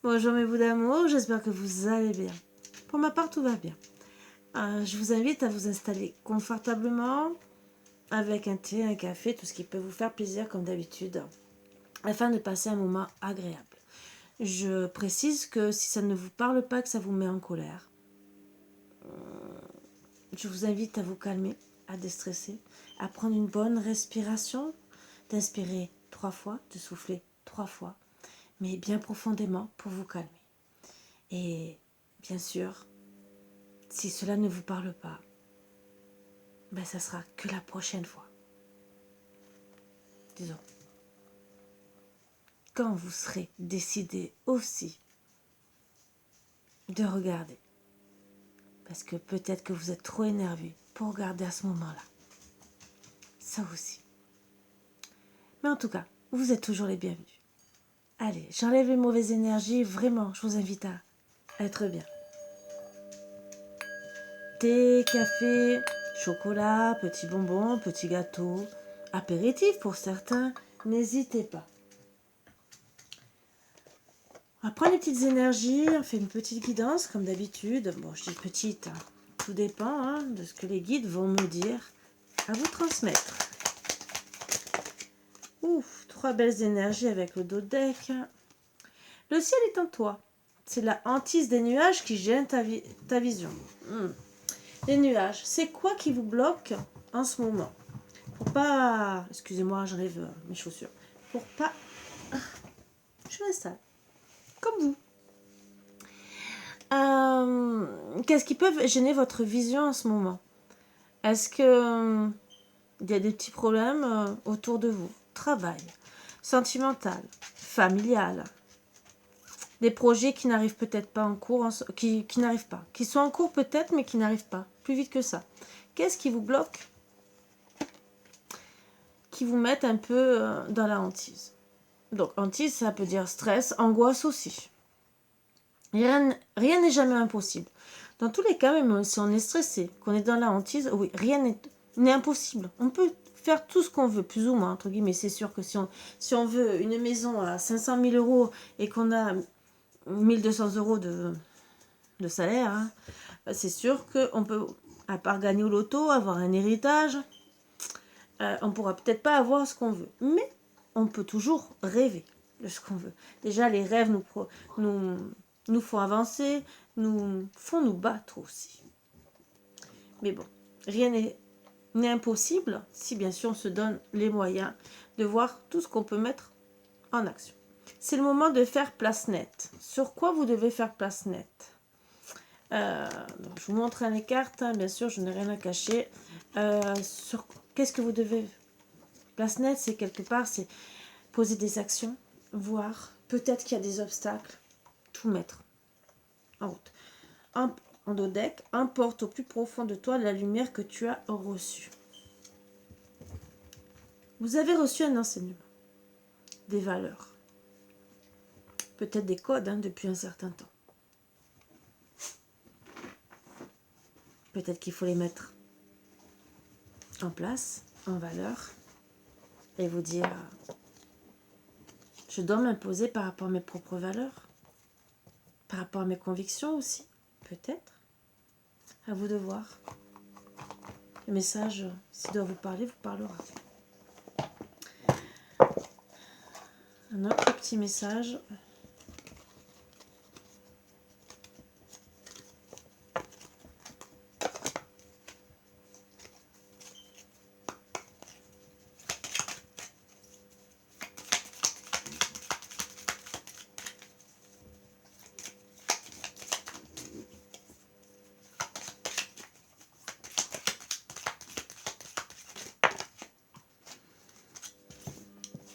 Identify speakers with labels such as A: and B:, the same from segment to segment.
A: Bonjour mes bouts d'amour, j'espère que vous allez bien. Pour ma part, tout va bien. Je vous invite à vous installer confortablement avec un thé, un café, tout ce qui peut vous faire plaisir comme d'habitude, afin de passer un moment agréable. Je précise que si ça ne vous parle pas, que ça vous met en colère, je vous invite à vous calmer, à déstresser, à prendre une bonne respiration, d'inspirer 3 fois, de souffler 3 fois, mais bien profondément pour vous calmer. Et bien sûr, si cela ne vous parle pas, ça sera que la prochaine fois. Disons, quand vous serez décidé aussi de regarder, parce que peut-être que vous êtes trop énervé pour regarder à ce moment-là. Ça aussi. Mais en tout cas, vous êtes toujours les bienvenus. Allez, j'enlève les mauvaises énergies. Vraiment, je vous invite à être bien. Thé, café, chocolat, petits bonbons, petits gâteaux, apéritifs pour certains, n'hésitez pas. On va prendre les petites énergies, on fait une petite guidance comme d'habitude. Bon, je dis petite, tout dépend de ce que les guides vont me dire à vous transmettre. Ouf, 3 belles énergies avec le dos de deck. Le ciel est en toi. C'est la hantise des nuages qui gêne ta vision. Les nuages, c'est quoi qui vous bloque en ce moment? Pour pas... Excusez-moi, j'enlève mes chaussures. Pour pas... Je m'installe. Comme vous. Qu'est-ce qui peut gêner votre vision en ce moment? Est-ce que il y a des petits problèmes autour de vous? Travail, sentimental, familial, des projets qui n'arrivent peut-être pas en cours, qui n'arrivent pas, qui sont en cours peut-être, mais qui n'arrivent pas, plus vite que ça. Qu'est-ce qui vous bloque? Qui vous mettent un peu dans la hantise. Donc, hantise, ça peut dire stress, angoisse aussi. Rien n'est jamais impossible. Dans tous les cas, même si on est stressé, qu'on est dans la hantise, oui, rien n'est impossible. On peut faire tout ce qu'on veut, plus ou moins, entre guillemets. C'est sûr que si on veut une maison à 500 000 euros et qu'on a 1200 euros de salaire, c'est sûr qu'on peut, à part gagner au loto, avoir un héritage, on ne pourra peut-être pas avoir ce qu'on veut. Mais on peut toujours rêver de ce qu'on veut. Déjà, les rêves nous font avancer, nous font nous battre aussi. Mais bon, rien n'est impossible si bien sûr on se donne les moyens de voir tout ce qu'on peut mettre en action. C'est le moment de faire place nette. Sur quoi vous devez faire place nette? Donc je vous montre les cartes, bien sûr, je n'ai rien à cacher. Sur qu'est-ce que vous devez... Place nette, c'est quelque part, c'est poser des actions, voir, peut-être qu'il y a des obstacles, tout mettre en route. En dos deck, emporte au plus profond de toi la lumière que tu as reçue. Vous avez reçu un enseignement, des valeurs, peut-être des codes depuis un certain temps. Peut-être qu'il faut les mettre en place, en valeur, et vous dire, je dois m'imposer par rapport à mes propres valeurs, par rapport à mes convictions aussi, peut-être. À vous de voir. Le message, s'il doit vous parler, vous parlera. Un autre petit message.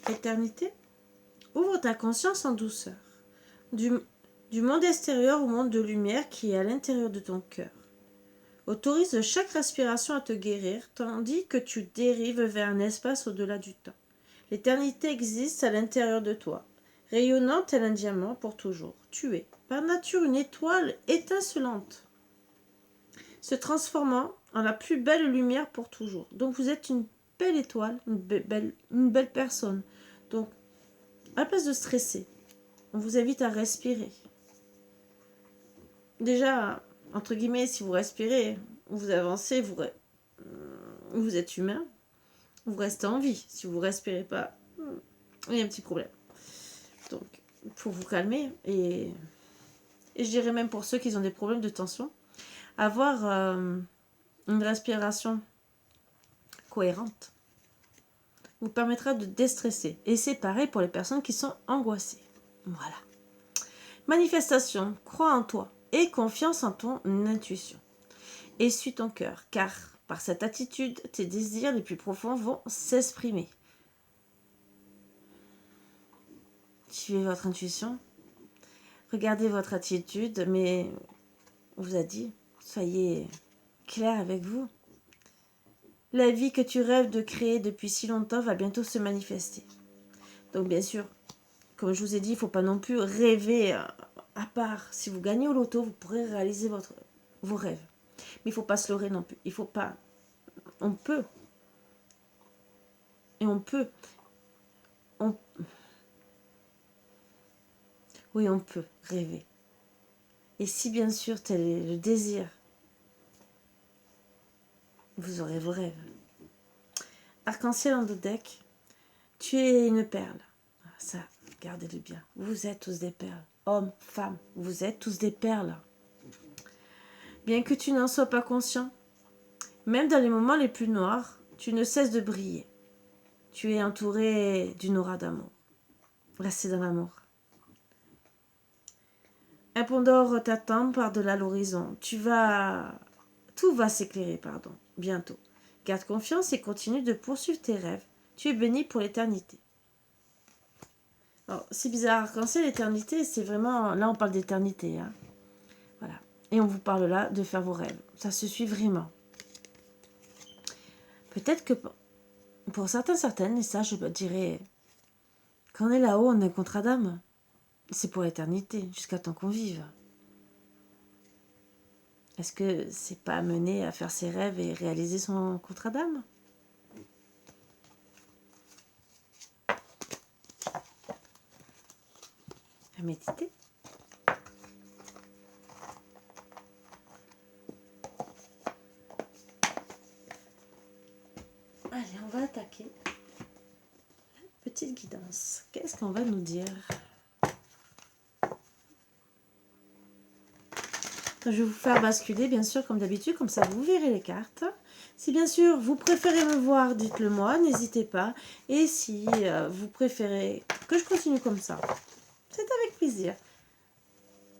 A: Éternité, ouvre ta conscience en douceur. Du monde extérieur au monde de lumière qui est à l'intérieur de ton cœur. Autorise chaque respiration à te guérir, tandis que tu dérives vers un espace au-delà du temps. L'éternité existe à l'intérieur de toi, rayonnant tel un diamant pour toujours. Tu es, par nature, une étoile étincelante, se transformant en la plus belle lumière pour toujours. Donc vous êtes une belle étoile, une belle personne. Donc, à la place de stresser, on vous invite à respirer. Déjà, entre guillemets, si vous respirez, vous avancez, vous êtes humain, vous restez en vie. Si vous ne respirez pas, il y a un petit problème. Donc, il faut vous calmer. Et je dirais même pour ceux qui ont des problèmes de tension, avoir une respiration cohérente vous permettra de déstresser. Et c'est pareil pour les personnes qui sont angoissées. Voilà. Manifestation, crois en toi et confiance en ton intuition. Et suis ton cœur, car par cette attitude, tes désirs les plus profonds vont s'exprimer. Suivez votre intuition, regardez votre attitude, mais on vous a dit, soyez clair avec vous. La vie que tu rêves de créer depuis si longtemps va bientôt se manifester. Donc bien sûr, comme je vous ai dit, il ne faut pas non plus rêver à part. Si vous gagnez au loto, vous pourrez réaliser vos rêves. Mais il ne faut pas se leurrer non plus. Il ne faut pas... On peut. Et on peut. Oui, on peut rêver. Et si bien sûr tel est le désir, vous aurez vos rêves. Arc-en-ciel en deck, tu es une perle. Ça, gardez-le bien. Vous êtes tous des perles. Hommes, femmes, vous êtes tous des perles. Bien que tu n'en sois pas conscient, même dans les moments les plus noirs, tu ne cesses de briller. Tu es entouré d'une aura d'amour. Restez dans l'amour. Un pont d'or t'attend par-delà l'horizon. Tout va s'éclairer, bientôt. Garde confiance et continue de poursuivre tes rêves. Tu es béni pour l'éternité. Alors, c'est bizarre, arc-en-ciel, l'éternité, c'est vraiment... Là, on parle d'éternité. Hein. Voilà. Et on vous parle là de faire vos rêves. Ça se suit vraiment. Peut-être que pour certaines, et ça, je dirais... Quand on est là-haut, on a un contrat d'âme. C'est pour l'éternité, jusqu'à temps qu'on vive. Est-ce que c'est pas amené à faire ses rêves et réaliser son contrat d'âme? À méditer. Allez, on va attaquer. Petite guidance. Qu'est-ce qu'on va nous dire? Je vais vous faire basculer, bien sûr, comme d'habitude, comme ça vous verrez les cartes. Si bien sûr vous préférez me voir, dites-le moi, n'hésitez pas. Et si vous préférez que je continue comme ça, c'est avec plaisir.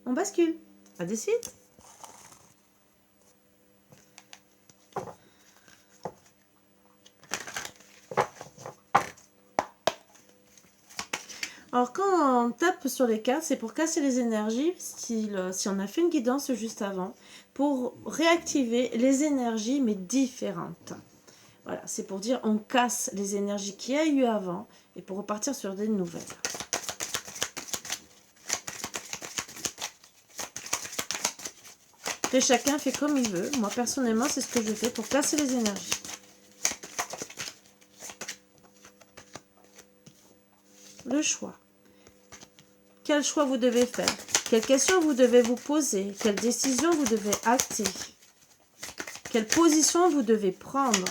A: On bascule. À de suite. Alors quand on tape sur les cartes, c'est pour casser les énergies, si on a fait une guidance juste avant, pour réactiver les énergies mais différentes. Voilà, c'est pour dire on casse les énergies qu'il y a eu avant et pour repartir sur des nouvelles. Et chacun fait comme il veut. Moi personnellement, c'est ce que je fais pour casser les énergies. Le choix. Quel choix vous devez faire? Quelles questions vous devez vous poser? Quelles décisions vous devez acter? Quelle position vous devez prendre?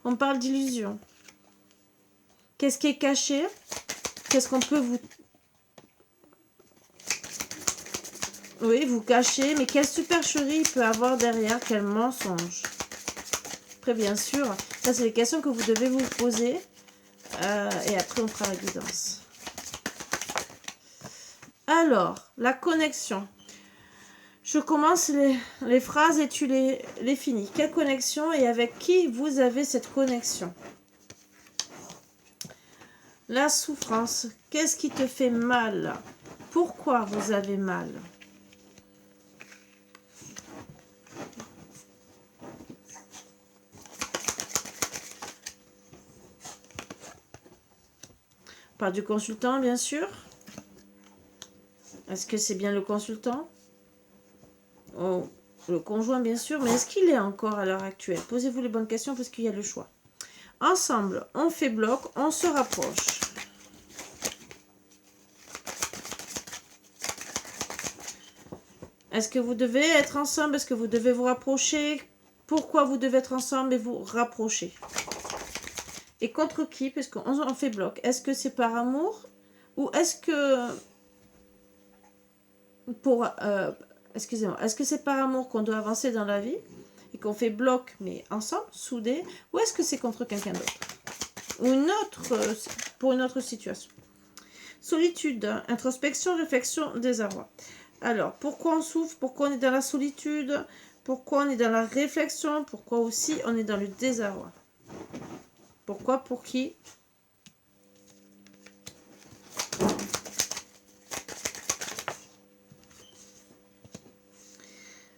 A: On parle d'illusion. Qu'est-ce qui est caché? Qu'est-ce qu'on peut vous... Oui, vous cacher, mais quelle supercherie il peut avoir derrière? Quel mensonge? Après, bien sûr, ça c'est les questions que vous devez vous poser. Et après, on fera la guidance. Alors, la connexion. Je commence les phrases et tu les finis. Quelle connexion et avec qui vous avez cette connexion? La souffrance. Qu'est-ce qui te fait mal? Pourquoi vous avez mal? On parle du consultant, bien sûr. Est-ce que c'est bien le consultant? Oh, le conjoint, bien sûr. Mais est-ce qu'il est encore à l'heure actuelle? Posez-vous les bonnes questions parce qu'il y a le choix. Ensemble, on fait bloc, on se rapproche. Est-ce que vous devez être ensemble? Est-ce que vous devez vous rapprocher? Pourquoi vous devez être ensemble et vous rapprocher? Et contre qui? Puisqu'on fait bloc. Est-ce que c'est par amour? Ou est-ce que... excusez-moi. Est-ce que c'est par amour qu'on doit avancer dans la vie? Et qu'on fait bloc, mais ensemble, soudés? Ou est-ce que c'est contre quelqu'un d'autre? Ou pour une autre situation? Solitude, introspection, réflexion, désarroi. Alors, pourquoi on souffre? Pourquoi on est dans la solitude? Pourquoi on est dans la réflexion? Pourquoi aussi on est dans le désarroi? Pourquoi? Pour qui?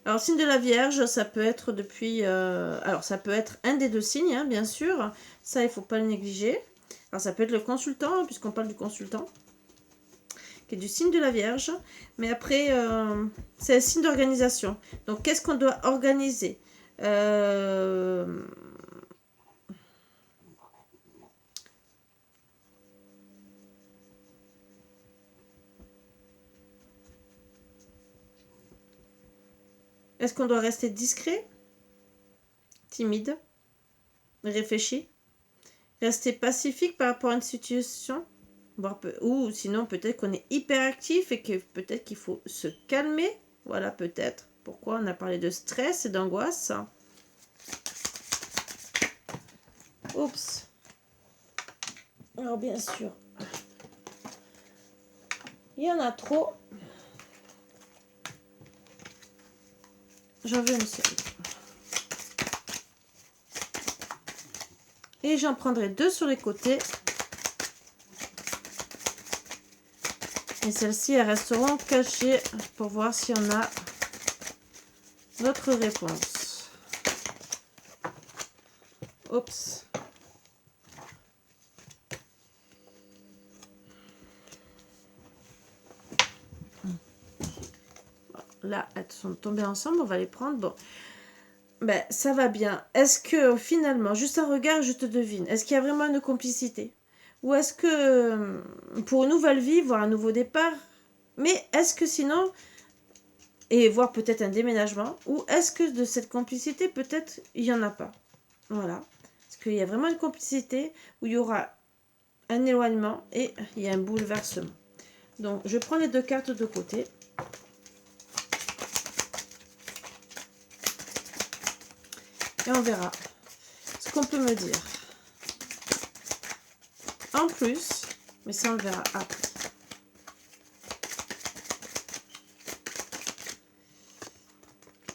A: Alors, signe de la Vierge, ça peut être depuis... alors, ça peut être un des deux signes, hein, bien sûr. Ça, il ne faut pas le négliger. Alors, ça peut être le consultant, puisqu'on parle du consultant, qui est du signe de la Vierge. Mais après, c'est un signe d'organisation. Donc, qu'est-ce qu'on doit organiser? Est-ce qu'on doit rester discret, timide, réfléchi, rester pacifique par rapport à une situation, ou sinon peut-être qu'on est hyperactif et que peut-être qu'il faut se calmer. Voilà, peut-être. Pourquoi on a parlé de stress et d'angoisse? Oups. Alors bien sûr, il y en a trop. J'en veux une série. Et j'en prendrai deux sur les côtés. Et celles-ci, elles resteront cachées pour voir si on a notre réponse. Oups. Là, elles sont tombées ensemble, on va les prendre. Bon, ben, ça va bien. Est-ce que finalement, juste un regard, je te devine, est-ce qu'il y a vraiment une complicité? Ou est-ce que pour une nouvelle vie, voire un nouveau départ, mais est-ce que sinon, et voir peut-être un déménagement, ou est-ce que de cette complicité, peut-être, il n'y en a pas? Voilà. Est-ce qu'il y a vraiment une complicité où il y aura un éloignement et il y a un bouleversement? Donc, je prends les deux cartes de côté. Et on verra ce qu'on peut me dire. En plus, mais ça on le verra après.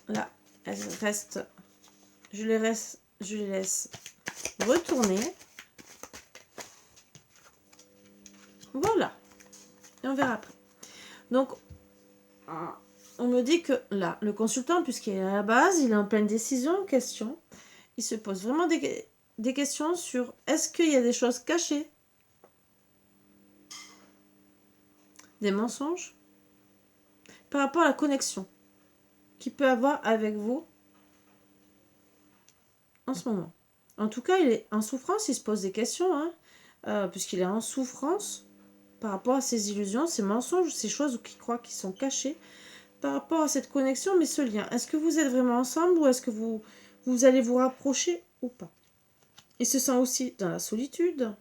A: Là, elles restent. Je les laisse retourner. Voilà. Et on verra après. Donc, on me dit que là, le consultant, puisqu'il est à la base, il est en pleine décision, question. Il se pose vraiment des questions sur est-ce qu'il y a des choses cachées, des mensonges, par rapport à la connexion qu'il peut avoir avec vous en ce moment. En tout cas, il est en souffrance, il se pose des questions, hein, puisqu'il est en souffrance par rapport à ses illusions, ses mensonges, ces choses qu'il croit qui sont cachées, par rapport à cette connexion, mais ce lien. Est-ce que vous êtes vraiment ensemble ou est-ce que vous allez vous rapprocher ou pas? Il se sent aussi dans la solitude.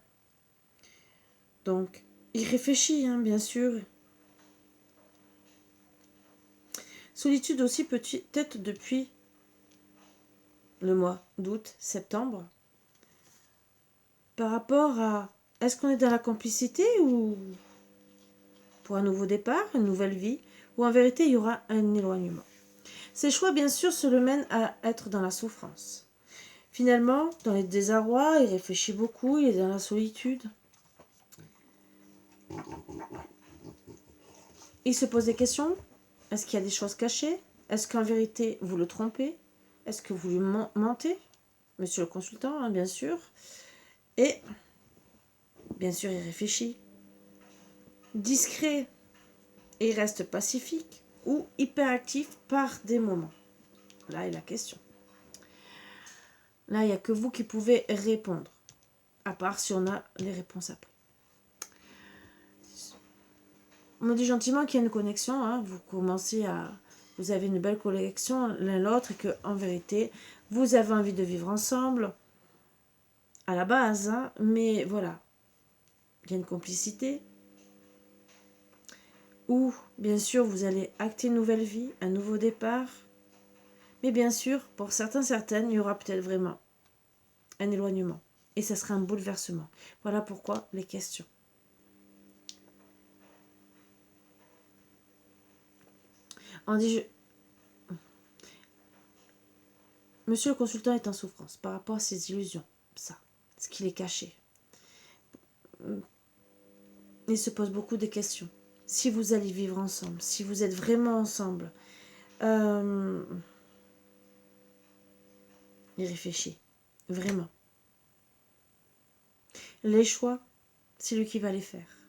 A: Donc, il réfléchit, hein, bien sûr. Solitude aussi peut-être depuis le mois d'août, septembre. Par rapport à, est-ce qu'on est dans la complicité ou pour un nouveau départ, une nouvelle vie, ou en vérité il y aura un éloignement? Ces choix, bien sûr, se le mènent à être dans la souffrance. Finalement, dans les désarrois, il réfléchit beaucoup, il est dans la solitude. Il se pose des questions. Est-ce qu'il y a des choses cachées? Est-ce qu'en vérité, vous le trompez? Est-ce que vous lui mentez? Monsieur le consultant, hein, bien sûr. Et, bien sûr, il réfléchit. Discret et il reste pacifique ou hyperactif par des moments? Là est la question. Là, il n'y a que vous qui pouvez répondre. À part si on a les réponses après. On me dit gentiment qu'il y a une connexion. Hein. Vous commencez à... Vous avez une belle connexion l'un l'autre et qu'en vérité, vous avez envie de vivre ensemble à la base. Hein. Mais voilà, il y a une complicité. Ou, bien sûr, vous allez acter une nouvelle vie, un nouveau départ. Mais bien sûr, pour certaines, il y aura peut-être vraiment un éloignement. Et ça sera un bouleversement. Voilà pourquoi les questions. On dit, monsieur le consultant est en souffrance par rapport à ses illusions. Ça, ce qu'il est caché. Il se pose beaucoup de questions. Si vous allez vivre ensemble, si vous êtes vraiment ensemble, il réfléchit. Vraiment. Les choix, c'est lui qui va les faire.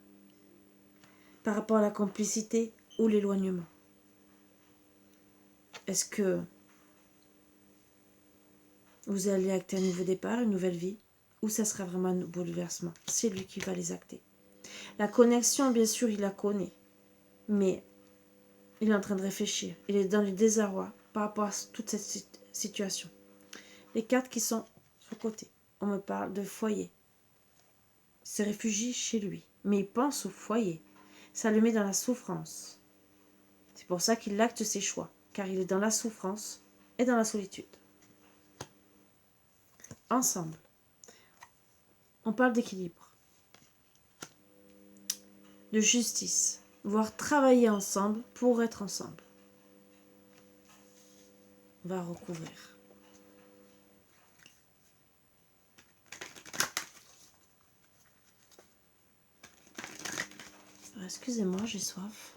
A: Par rapport à la complicité ou l'éloignement. Est-ce que vous allez acter un nouveau départ, une nouvelle vie, ou ça sera vraiment un bouleversement? C'est lui qui va les acter. La connexion, bien sûr, il la connaît, mais il est en train de réfléchir. Il est dans le désarroi par rapport à toute cette situation. Les cartes qui sont sur le côté, on me parle de foyer. Il se réfugie chez lui, mais il pense au foyer. Ça le met dans la souffrance. C'est pour ça qu'il acte ses choix, car il est dans la souffrance et dans la solitude. Ensemble, on parle d'équilibre, de justice, voire travailler ensemble pour être ensemble. On va recouvrir. Excusez-moi, j'ai soif.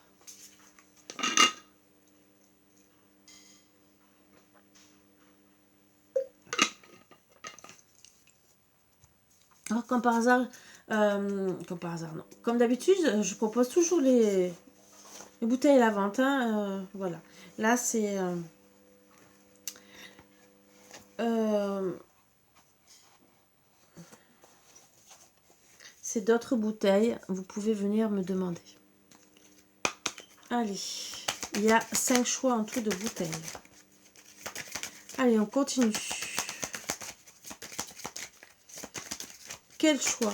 A: Alors, comme par hasard, non. Comme d'habitude, je propose toujours les bouteilles à la vente. Hein, voilà. Là, c'est... c'est d'autres bouteilles. Vous pouvez venir me demander. Allez. Il y a 5 choix en tout de bouteilles. Allez, on continue. Quel choix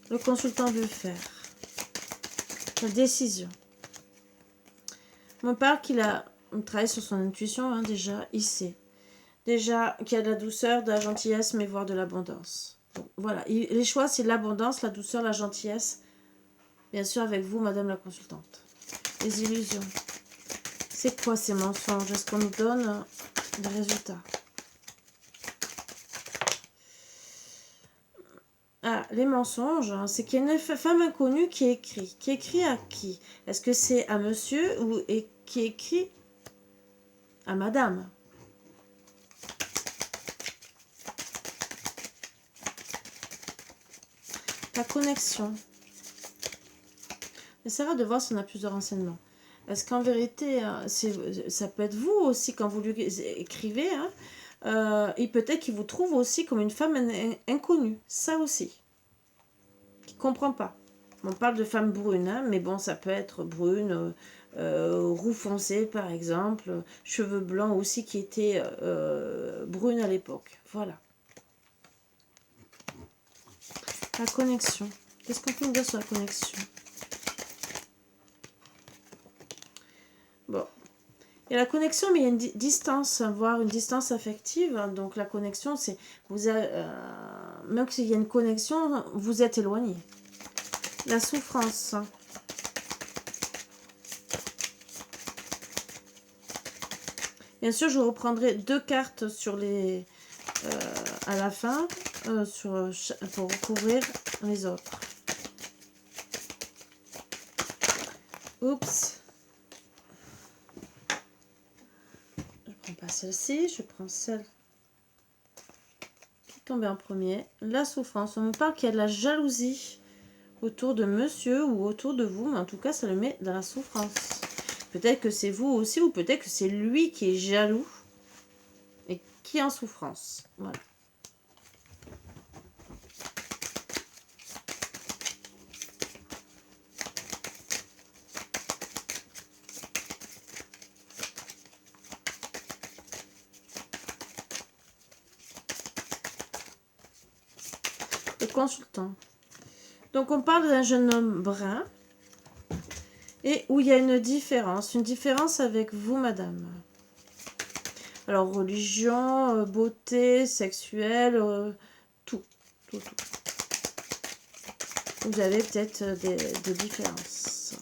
A: le consultant veut faire? La décision. On parle qu'il a travaillé sur son intuition, hein, déjà, il sait. Déjà qu'il y a de la douceur, de la gentillesse, mais voire de l'abondance. Bon, voilà, les choix, c'est l'abondance, la douceur, la gentillesse. Bien sûr, avec vous, madame la consultante. Les illusions. C'est quoi ces mensonges? Est-ce qu'on nous donne des résultats? Ah, les mensonges, hein, c'est qu'il y a une femme inconnue qui écrit. Qui écrit à qui? Est-ce que c'est à monsieur ou qui écrit à madame? La connexion. Essaiera de voir si on a plus de renseignements. Est-ce qu'en vérité, ça peut être vous aussi quand vous lui écrivez, hein, et peut-être qu'il vous trouve aussi comme une femme inconnue. Ça aussi. Qui ne comprend pas. On parle de femme brune, hein, mais bon, ça peut être brune, roux foncé par exemple, cheveux blancs aussi qui étaient brunes à l'époque. Voilà. La connexion. Qu'est-ce qu'on peut nous dire sur la connexion? Bon. Il y a la connexion, mais il y a une distance, voire une distance affective. Donc la connexion, c'est... même s'il y a une connexion, vous êtes éloigné. La souffrance. Bien sûr, je reprendrai 2 cartes sur les, à la fin pour recouvrir les autres. Oups. Je prends pas celle-ci, je prends celle qui tombait en premier. La souffrance. On me parle qu'il y a de la jalousie autour de monsieur ou autour de vous, mais en tout cas, ça le met dans la souffrance. Peut-être que c'est vous aussi, ou peut-être que c'est lui qui est jaloux et qui est en souffrance. Voilà. Le consultant. Donc, on parle d'un jeune homme brun. Et où il y a une différence avec vous, madame. Alors, religion, beauté, sexuelle, tout. Vous avez peut-être des différences.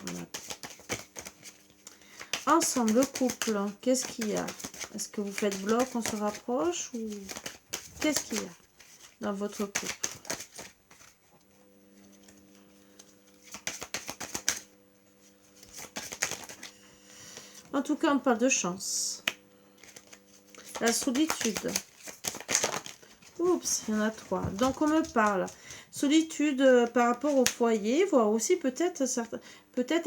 A: Voilà. Ensemble, le couple, qu'est-ce qu'il y a? Est-ce que vous faites bloc, on se rapproche ou qu'est-ce qu'il y a dans votre couple? En tout cas, on parle de chance. La solitude. Oups, il y en a 3. Donc, on me parle solitude par rapport au foyer, voire aussi peut-être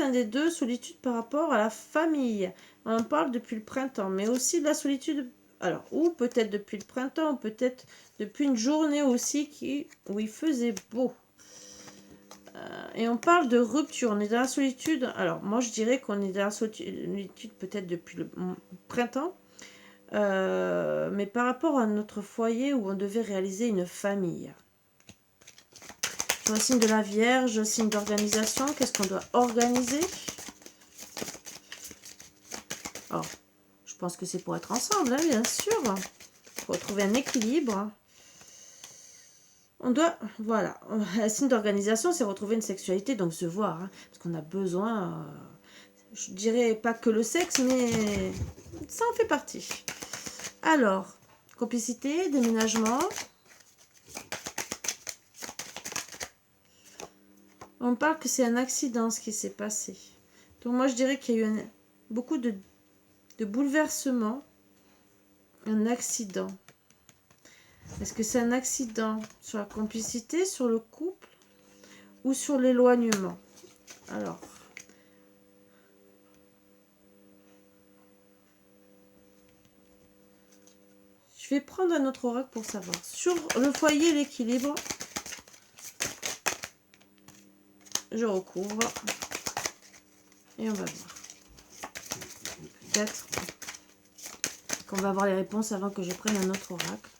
A: un des deux, solitude par rapport à la famille. On en parle depuis le printemps, mais aussi de la solitude, alors, ou peut-être depuis le printemps, ou peut-être depuis une journée aussi où il faisait beau. Et on parle de rupture, on est dans la solitude. Alors, moi, je dirais qu'on est dans la solitude peut-être depuis le printemps. Mais par rapport à notre foyer où on devait réaliser une famille. Le signe de la Vierge, signe d'organisation. Qu'est-ce qu'on doit organiser? Oh, je pense que c'est pour être ensemble, hein, bien sûr. Pour trouver un équilibre. On doit, voilà, un signe d'organisation, c'est retrouver une sexualité, donc se voir. Hein, parce qu'on a besoin, je dirais pas que le sexe, mais ça en fait partie. Alors, complicité, déménagement. On parle que c'est un accident ce qui s'est passé. Donc moi je dirais qu'il y a eu beaucoup de bouleversements. Un accident. Est-ce que c'est un accident sur la complicité, sur le couple ou sur l'éloignement? Alors. Je vais prendre un autre oracle pour savoir. Sur le foyer, l'équilibre. Je recouvre. Et on va voir. Peut-être qu'on va avoir les réponses avant que je prenne un autre oracle.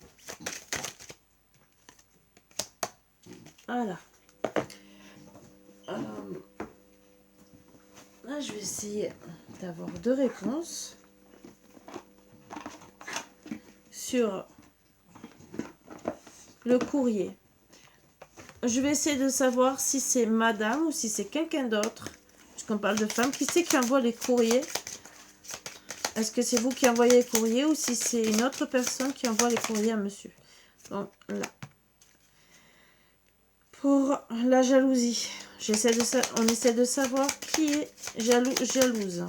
A: Voilà. Là, je vais essayer d'avoir 2 réponses sur le courrier. Je vais essayer de savoir si c'est madame ou si c'est quelqu'un d'autre. Puisqu'on parle de femme. Qui c'est qui envoie les courriers? Est-ce que c'est vous qui envoyez les courriers ou si c'est une autre personne qui envoie les courriers à monsieur? Donc là. Pour la jalousie. On essaie de savoir qui est jalouse.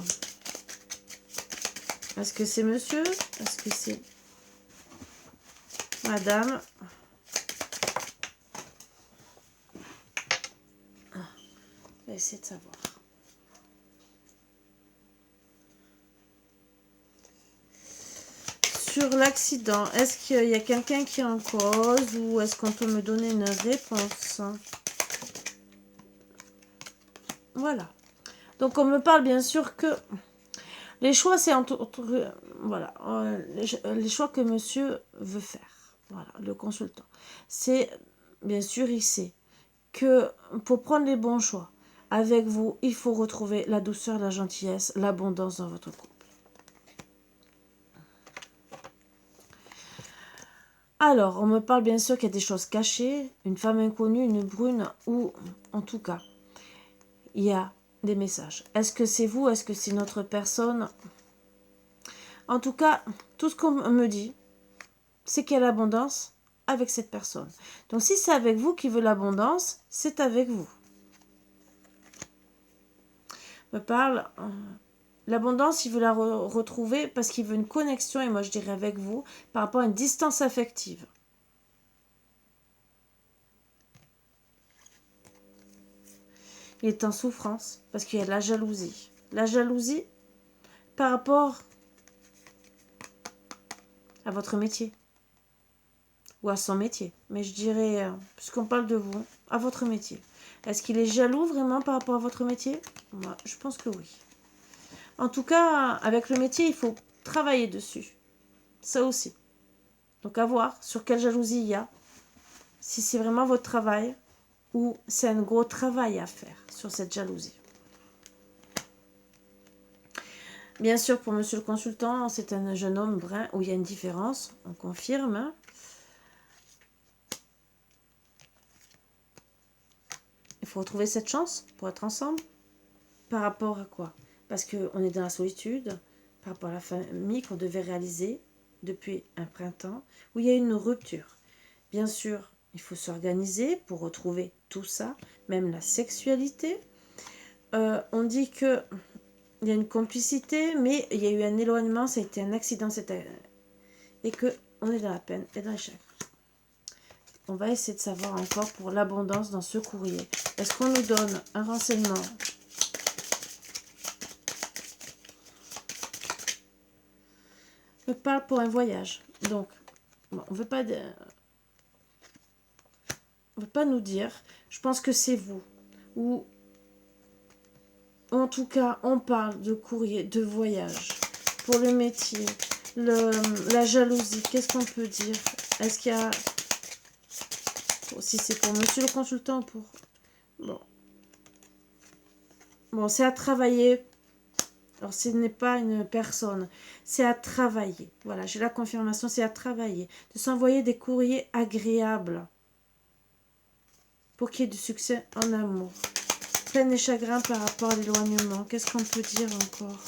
A: Est-ce que c'est monsieur? Est-ce que c'est madame? On va essayer de savoir. Sur l'accident, est-ce qu'il y a quelqu'un qui est en cause ou est-ce qu'on peut me donner une réponse? Voilà. Donc on me parle bien sûr que les choix, c'est voilà, les choix que monsieur veut faire. Voilà, le consultant. C'est, bien sûr, il sait que pour prendre les bons choix, avec vous, il faut retrouver la douceur, la gentillesse, l'abondance dans votre couple. Alors, on me parle bien sûr qu'il y a des choses cachées, une femme inconnue, une brune, ou en tout cas, il y a des messages. Est-ce que c'est vous? Est-ce que c'est une autre personne? En tout cas, tout ce qu'on me dit, c'est qu'il y a l'abondance avec cette personne. Donc si c'est avec vous qui veut l'abondance, c'est avec vous. Me parle, l'abondance, il veut la retrouver parce qu'il veut une connexion, et moi je dirais avec vous, par rapport à une distance affective. Il est en souffrance parce qu'il y a de la jalousie. La jalousie par rapport à votre métier. Ou à son métier. Mais je dirais, puisqu'on parle de vous, à votre métier. Est-ce qu'il est jaloux vraiment par rapport à votre métier? Moi, je pense que oui. En tout cas, avec le métier, il faut travailler dessus. Ça aussi. Donc à voir sur quelle jalousie il y a. si c'est vraiment votre travail ou c'est un gros travail à faire sur cette jalousie. Bien sûr, pour monsieur le consultant, c'est un jeune homme brun où il y a une différence, on confirme. Hein. Il faut retrouver cette chance pour être ensemble. Par rapport à quoi? Parce qu'on est dans la solitude, par rapport à la famille qu'on devait réaliser depuis un printemps, où il y a une rupture. Bien sûr, il faut s'organiser pour retrouver tout ça, même la sexualité. On dit que il y a une complicité, mais il y a eu un éloignement, ça a été un accident, et que on est dans la peine et dans l'échec. On va essayer de savoir encore pour l'abondance dans ce courrier. Est-ce qu'on nous donne un renseignement? Je parle pour un voyage. Donc, bon, on ne veut pas nous dire. Je pense que c'est vous. Ou, en tout cas, on parle de courrier, de voyage. Pour le métier, la jalousie, qu'est-ce qu'on peut dire? Est-ce qu'il y a... Si c'est pour monsieur le consultant, pour... Bon, c'est à travailler. Alors, ce n'est pas une personne. C'est à travailler. Voilà, j'ai la confirmation, c'est à travailler. De s'envoyer des courriers agréables. Pour qu'il y ait du succès en amour. Peine et chagrin par rapport à l'éloignement. Qu'est-ce qu'on peut dire encore?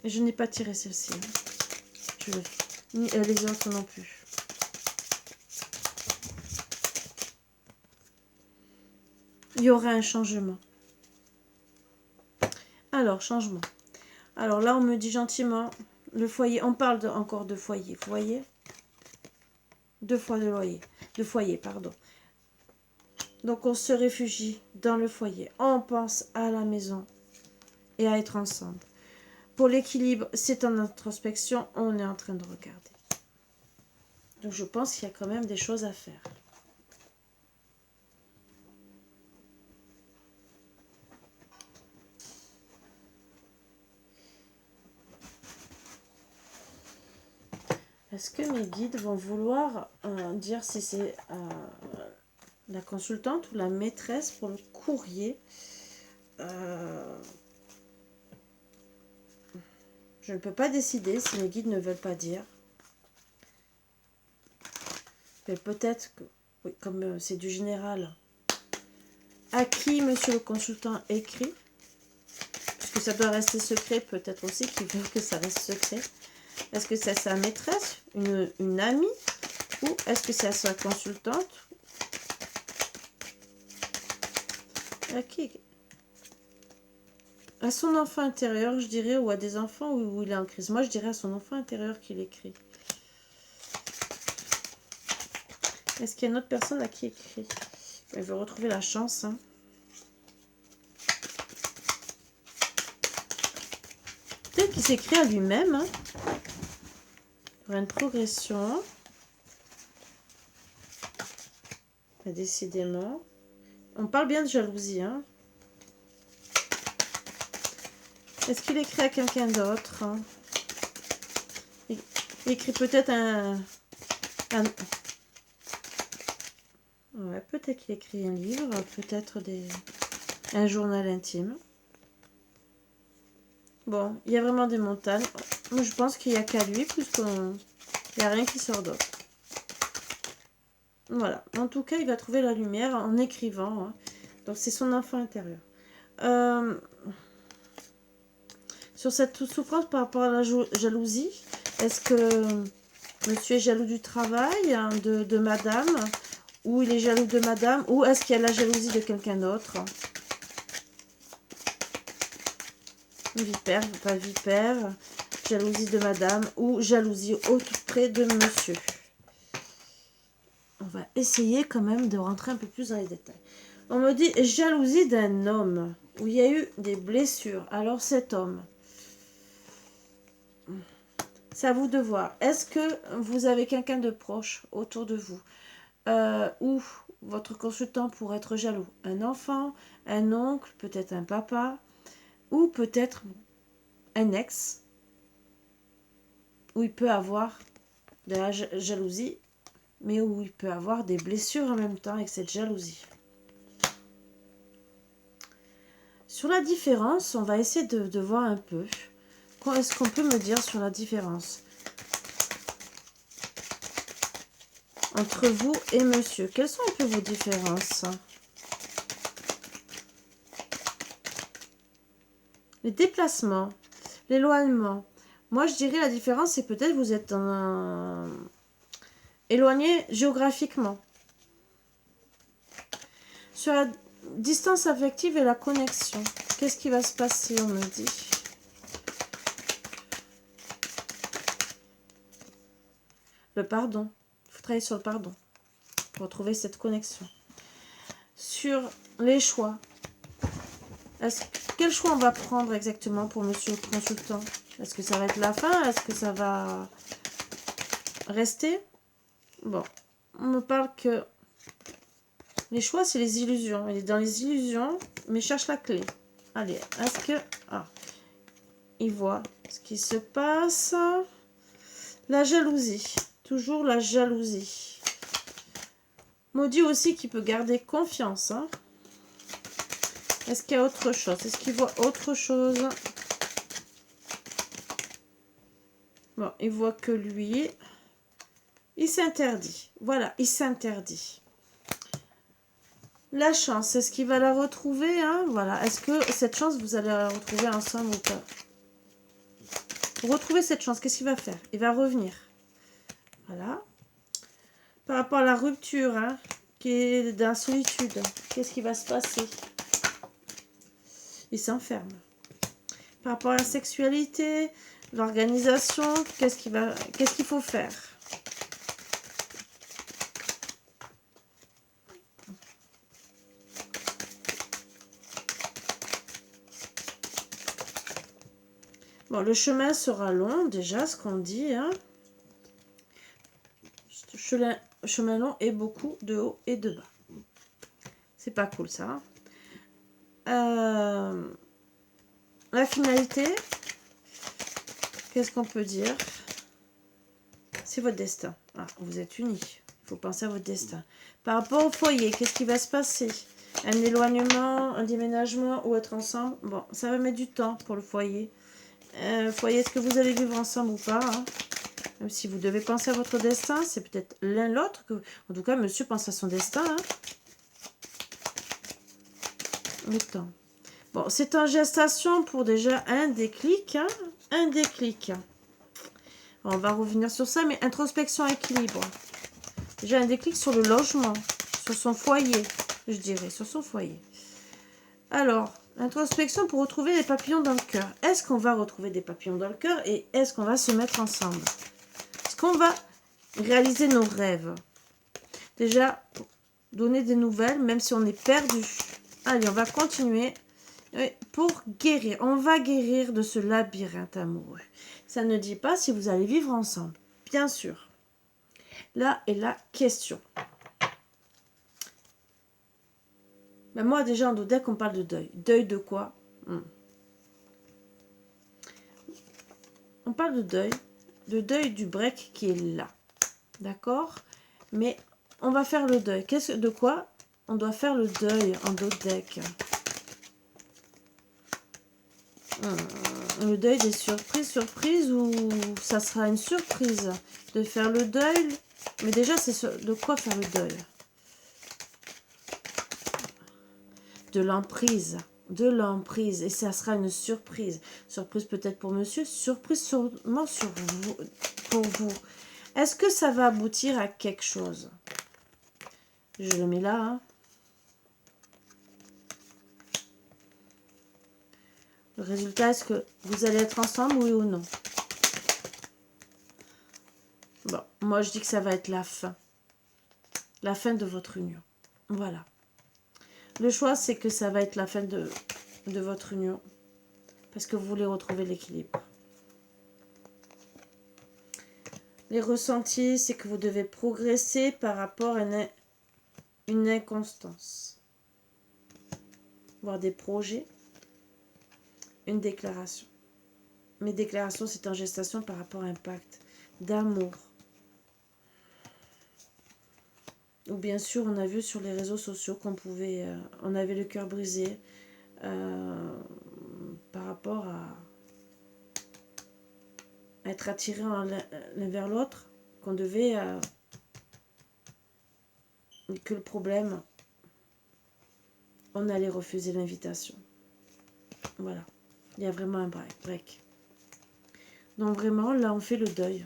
A: Et je n'ai pas tiré celle-ci. Hein. Ni les autres non plus. Il y aura un changement. Alors, changement. Alors là, on me dit gentiment, le foyer, on parle encore de foyer, vous voyez? 2 fois de loyer, de foyer, pardon. Donc, on se réfugie dans le foyer. On pense à la maison et à être ensemble. Pour l'équilibre, c'est en introspection, on est en train de regarder. Donc, je pense qu'il y a quand même des choses à faire. Est-ce que mes guides vont vouloir dire si c'est la consultante ou la maîtresse pour le courrier? Je ne peux pas décider si mes guides ne veulent pas dire. Mais peut-être que, oui, comme c'est du général, à qui monsieur le consultant écrit, puisque ça doit rester secret, peut-être aussi qu'il veut que ça reste secret. Est-ce que c'est sa maîtresse, une amie, ou est-ce que c'est sa consultante? À qui? À son enfant intérieur, je dirais, ou à des enfants où il est en crise. Moi, je dirais à son enfant intérieur qu'il écrit. Est-ce qu'il y a une autre personne à qui écrit? Elle veut retrouver la chance. Hein. Peut-être qu'il s'écrit à lui-même. Hein. Pour une progression. Décidément. On parle bien de jalousie. Hein. Est-ce qu'il écrit à quelqu'un d'autre? Hein? Il écrit peut-être ouais, peut-être qu'il écrit un livre, peut-être un journal intime. Bon, il y a vraiment des montagnes. Moi, je pense qu'il n'y a qu'à lui, puisqu'il n'y a rien qui sort d'autre. Voilà. En tout cas, il va trouver la lumière en écrivant. Hein. Donc, c'est son enfant intérieur. Sur cette souffrance par rapport à la jalousie, est-ce que monsieur est jaloux du travail hein, de madame? Ou il est jaloux de madame? Ou est-ce qu'il y a la jalousie de quelqu'un d'autre? Vipère, pas vipère. Jalousie de madame ou jalousie au tout près de monsieur. On va essayer quand même de rentrer un peu plus dans les détails. On me dit jalousie d'un homme où il y a eu des blessures. Alors cet homme, c'est à vous de voir. Est-ce que vous avez quelqu'un de proche autour de vous ou votre consultant pourrait être jaloux? Un enfant, un oncle, peut-être un papa ou peut-être un ex où il peut avoir de la jalousie mais où il peut avoir des blessures en même temps avec cette jalousie. Sur la différence, on va essayer de voir un peu. Qu'est-ce qu'on peut me dire sur la différence entre vous et monsieur? Quelles sont un peu vos différences? Les déplacements, l'éloignement. Moi, je dirais la différence, c'est peut-être vous êtes éloigné géographiquement. Sur la distance affective et la connexion, qu'est-ce qui va se passer, on me dit? Le pardon. Il faut travailler sur le pardon pour retrouver cette connexion. Sur les choix. Quel choix on va prendre exactement pour monsieur le consultant? Est-ce que ça va être la fin? Est-ce que ça va rester? Bon, on me parle que les choix, c'est les illusions. Il est dans les illusions, mais cherche la clé. Allez, est-ce que... Ah, il voit ce qui se passe. La jalousie. Toujours la jalousie. Maudit aussi qu'il peut garder confiance. Hein. Est-ce qu'il y a autre chose? Est-ce qu'il voit autre chose? Bon, il voit que lui, il s'interdit. Voilà, il s'interdit. La chance, est-ce qu'il va la retrouver? Hein? Voilà, est-ce que cette chance, vous allez la retrouver ensemble ou pas? Pour retrouver cette chance, qu'est-ce qu'il va faire? Il va revenir. Voilà. Par rapport à la rupture, hein, qui est dans la solitude, qu'est-ce qui va se passer? Il s'enferme. Par rapport à la sexualité, l'organisation, qu'est-ce qu'il faut faire? Bon, le chemin sera long, déjà, ce qu'on dit. Hein. Chemin long et beaucoup de haut et de bas. C'est pas cool, ça. Hein. La finalité, qu'est-ce qu'on peut dire? C'est votre destin. Ah, vous êtes unis. Il faut penser à votre destin. Par rapport au foyer, qu'est-ce qui va se passer? Un éloignement, un déménagement ou être ensemble? Bon, ça va mettre du temps pour le foyer. Foyer, est-ce que vous allez vivre ensemble ou pas? Hein? Même si vous devez penser à votre destin, c'est peut-être l'un l'autre. En tout cas, monsieur pense à son destin. Hein? Le temps. Bon, c'est en gestation pour déjà un déclic. Hein? Un déclic. On va revenir sur ça, mais introspection, équilibre. Déjà un déclic sur le logement, sur son foyer, je dirais, sur son foyer. Alors, introspection pour retrouver les papillons dans le cœur. Est-ce qu'on va retrouver des papillons dans le cœur et est-ce qu'on va se mettre ensemble? Est-ce qu'on va réaliser nos rêves? Déjà, donner des nouvelles, même si on est perdu. Allez, on va continuer pour guérir. On va guérir de ce labyrinthe amoureux. Ça ne dit pas si vous allez vivre ensemble, bien sûr. Là est la question. Ben moi, déjà, en deck, on parle de deuil. Deuil de quoi? On parle de deuil du break qui est là. D'accord? Mais on va faire le deuil. De quoi? On doit faire le deuil en deck. Le deuil des surprises ou ça sera une surprise de faire le deuil. Mais déjà, c'est de quoi faire le deuil? De l'emprise. De l'emprise. Et ça sera une surprise. Surprise peut-être pour monsieur. Surprise sûrement pour vous. Est-ce que ça va aboutir à quelque chose? Je le mets là. Hein. Le résultat, est-ce que vous allez être ensemble, oui ou non? Bon, moi je dis que ça va être la fin. La fin de votre union. Voilà. Le choix, c'est que ça va être la fin de votre union. Parce que vous voulez retrouver l'équilibre. Les ressentis, c'est que vous devez progresser par rapport à une inconstance. Voir des projets. Une déclaration. Mes déclarations, c'est en gestation par rapport à un pacte d'amour. Ou bien sûr, on a vu sur les réseaux sociaux qu'on pouvait... on avait le cœur brisé par rapport à être attiré l'un vers l'autre, qu'on devait... que le problème, on allait refuser l'invitation. Voilà. Il y a vraiment un break. Donc vraiment, là, on fait le deuil.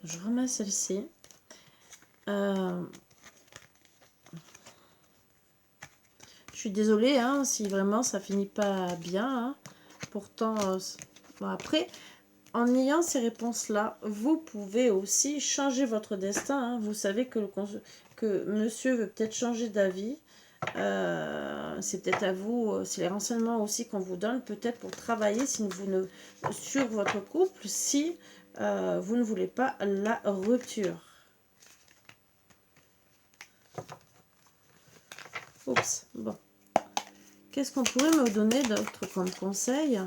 A: Je ramasse celle-ci. Je suis désolée hein, si vraiment ça finit pas bien. Hein. Pourtant, bon, après, en ayant ces réponses-là, vous pouvez aussi changer votre destin. Hein. Vous savez que monsieur veut peut-être changer d'avis. C'est peut-être à vous, c'est les renseignements aussi qu'on vous donne, peut-être pour travailler si vous ne, sur votre couple, si vous ne voulez pas la rupture. Oups, bon. Qu'est-ce qu'on pourrait me donner d'autre comme conseil?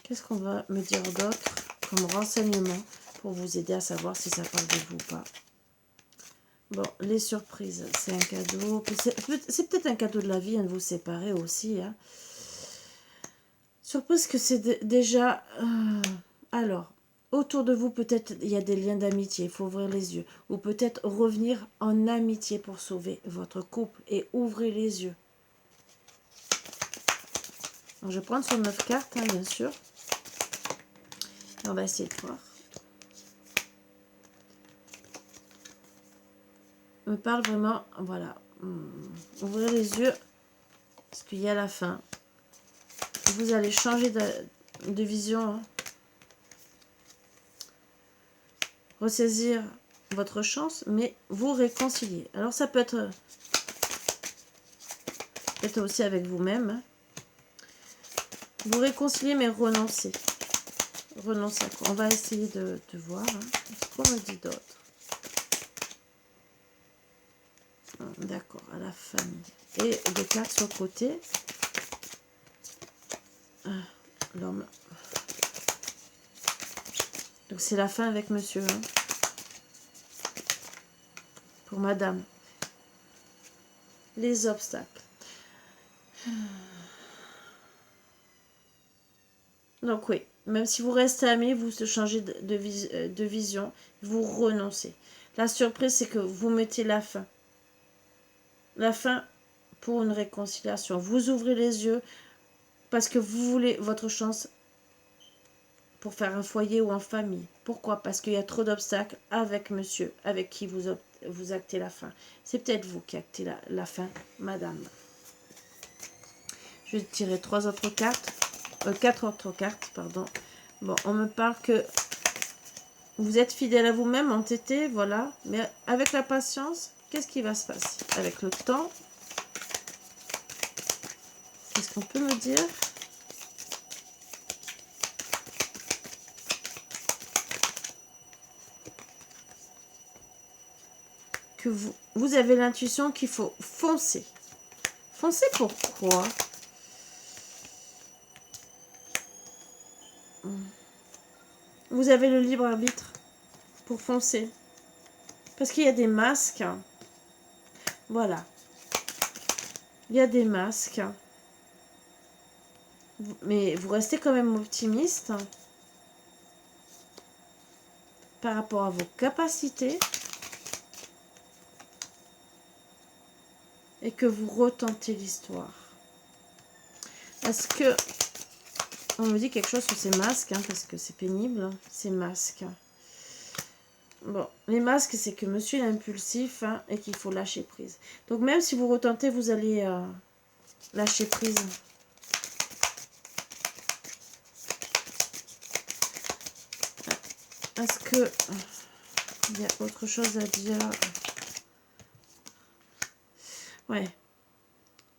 A: Qu'est-ce qu'on va me dire d'autre comme renseignement pour vous aider à savoir si ça parle de vous ou pas? Bon, les surprises, c'est un cadeau. C'est peut-être un cadeau de la vie, de vous séparer aussi. Hein. Surprise que c'est déjà... alors, autour de vous, peut-être il y a des liens d'amitié, il faut ouvrir les yeux. Ou peut-être revenir en amitié pour sauver votre couple et ouvrir les yeux. Donc, je vais prendre sur 9 cartes, hein, bien sûr. Et on va essayer de voir. On me parle vraiment, voilà. Ouvrir les yeux, parce qu'il y a la fin. Vous allez changer de vision. Hein. Ressaisir votre chance, mais vous réconcilier. Alors ça peut être aussi avec vous-même. Hein. Vous réconcilier, mais renoncer. Renoncer à quoi? On va essayer de voir. Hein. Ce qu'on me dit d'autre. D'accord, à la famille. Et des cartes sur le côté. L'homme. Donc c'est la fin avec monsieur. Hein. Pour madame. Les obstacles. Donc oui, même si vous restez amis, vous changez de vision, vous renoncez. La surprise, c'est que vous mettez la fin. La fin pour une réconciliation. Vous ouvrez les yeux parce que vous voulez votre chance pour faire un foyer ou en famille. Pourquoi? Parce qu'il y a trop d'obstacles avec monsieur, avec qui vous actez la fin. C'est peut-être vous qui actez la fin, madame. Je vais tirer 3 autres cartes. 4 autres cartes, pardon. Bon, on me parle que vous êtes fidèle à vous-même, entêté, voilà. Mais avec la patience, qu'est-ce qui va se passer? Avec le temps, qu'est-ce qu'on peut me dire? Que vous avez l'intuition qu'il faut foncer. Foncer pourquoi? Vous avez le libre arbitre pour foncer. Parce qu'il y a des masques. Voilà. Il y a des masques. Mais vous restez quand même optimiste par rapport à vos capacités. Et que vous retentez l'histoire. Est-ce que... On me dit quelque chose sur ces masques, hein, parce que c'est pénible, hein, ces masques. Bon, les masques, c'est que monsieur est impulsif hein, et qu'il faut lâcher prise. Donc même si vous retentez, vous allez lâcher prise. Est-ce que il y a autre chose à dire? Ouais.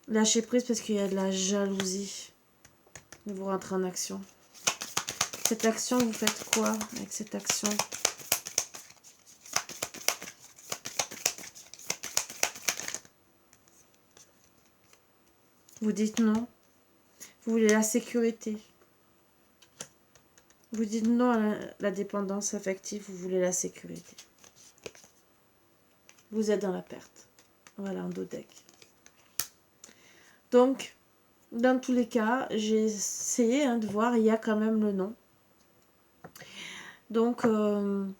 A: Lâcher prise parce qu'il y a de la jalousie. Vous rentrez en action. Cette action, vous faites quoi avec cette action? Vous dites non. Vous voulez la sécurité. Vous dites non à la dépendance affective. Vous voulez la sécurité. Vous êtes dans la perte. Voilà, en dos deck. Donc, dans tous les cas, j'ai essayé de voir. Il y a quand même le non. Donc, en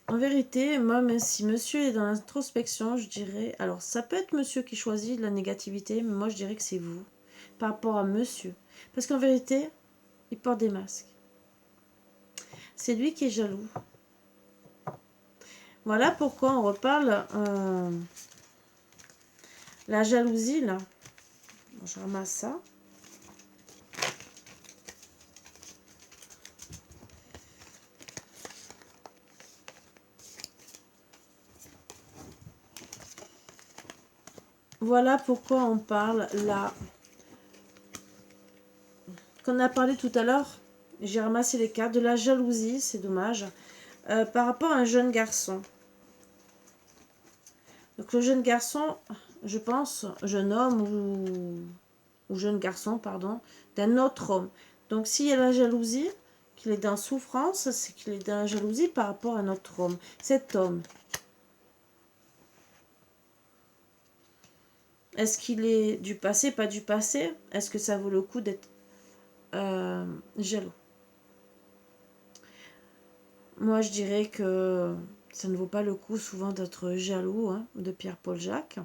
A: vérité, moi, même si monsieur est dans l'introspection, je dirais... Alors, ça peut être monsieur qui choisit la négativité, mais moi, je dirais que c'est vous. Par rapport à monsieur. Parce qu'en vérité, il porte des masques. C'est lui qui est jaloux. Voilà pourquoi on reparle la jalousie, là. Bon, je ramasse ça. Voilà pourquoi on parle là. Qu'on a parlé tout à l'heure, j'ai ramassé les cartes de la jalousie, c'est dommage, par rapport à un jeune garçon. Donc le jeune garçon, je pense, jeune homme ou jeune garçon, pardon, d'un autre homme. Donc s'il y a la jalousie, qu'il est dans souffrance, c'est qu'il est dans la jalousie par rapport à un autre homme. Cet homme, est-ce qu'il est du passé, pas du passé? Est-ce que ça vaut le coup d'être jaloux? Moi, je dirais que ça ne vaut pas le coup souvent d'être jaloux de Pierre-Paul Jacques.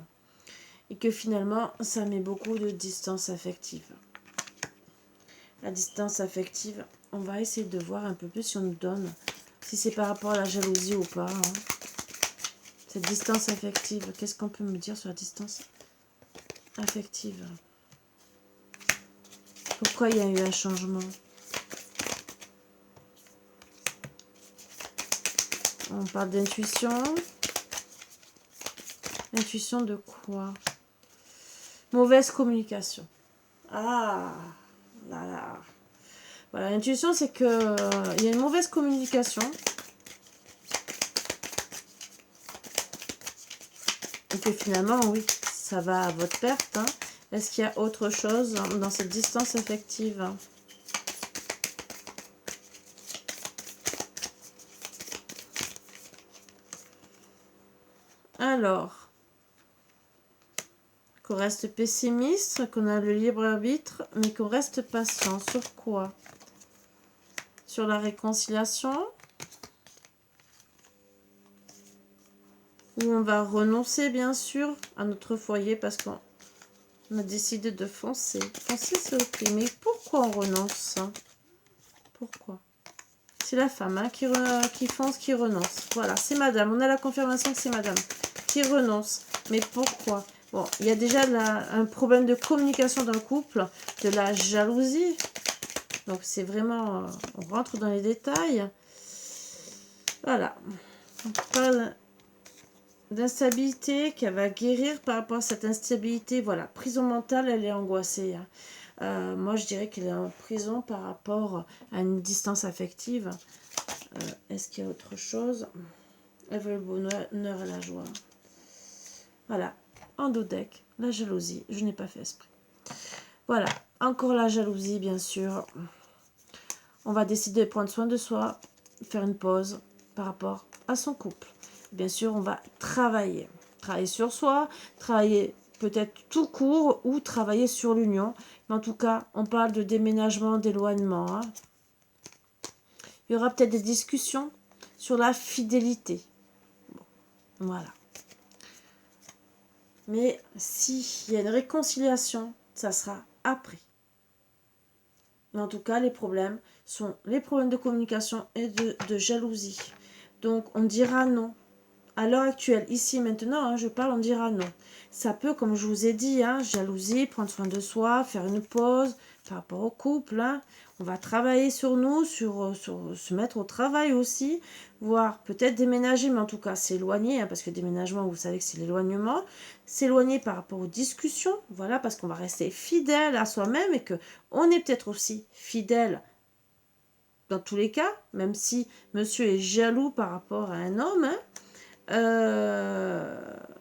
A: Et que finalement, ça met beaucoup de distance affective. La distance affective, on va essayer de voir un peu plus si on nous donne, si c'est par rapport à la jalousie ou pas. Cette distance affective, qu'est-ce qu'on peut me dire sur la distance affective? Pourquoi il y a eu un changement? On parle d'intuition. Intuition de quoi? Mauvaise communication. Ah là là. Voilà, l'intuition, c'est que il y a une mauvaise communication. Et que finalement, oui, ça va à votre perte. Est-ce qu'il y a autre chose dans cette distance affective? Alors, qu'on reste pessimiste, qu'on a le libre arbitre, mais qu'on reste patient. Sur quoi? Sur la réconciliation? Où on va renoncer, bien sûr, à notre foyer parce qu'on a décidé de foncer. Foncer, c'est ok. Mais pourquoi on renonce? Pourquoi? C'est la femme qui fonce, qui renonce. Voilà, c'est madame. On a la confirmation que c'est madame qui renonce. Mais pourquoi? Bon, il y a déjà un problème de communication d'un couple, de la jalousie. Donc, c'est vraiment... on rentre dans les détails. Voilà. On parle d'instabilité qu'elle va guérir par rapport à cette instabilité. Voilà, prison mentale, elle est angoissée. Moi, je dirais qu'elle est en prison par rapport à une distance affective. Est-ce qu'il y a autre chose? Elle veut le bonheur et la joie. Voilà, en dos deck, la jalousie. Je n'ai pas fait esprit. Voilà, encore la jalousie, bien sûr. On va décider de prendre soin de soi, faire une pause par rapport à son couple. Bien sûr, on va travailler. Travailler sur soi, travailler peut-être tout court ou travailler sur l'union. Mais en tout cas, on parle de déménagement, d'éloignement. Il y aura peut-être des discussions sur la fidélité. Bon, voilà. Mais s'il y a une réconciliation, ça sera après. Mais en tout cas, les problèmes sont les problèmes de communication et de jalousie. Donc, on dira non. À l'heure actuelle, ici, maintenant, je parle, on dira non. Ça peut, comme je vous ai dit, jalousie, prendre soin de soi, faire une pause par rapport au couple. On va travailler sur nous, sur se mettre au travail aussi, voire peut-être déménager, mais en tout cas s'éloigner, parce que déménagement, vous savez que c'est l'éloignement. S'éloigner par rapport aux discussions, voilà, parce qu'on va rester fidèle à soi-même et qu'on est peut-être aussi fidèle dans tous les cas, même si monsieur est jaloux par rapport à un homme, hein,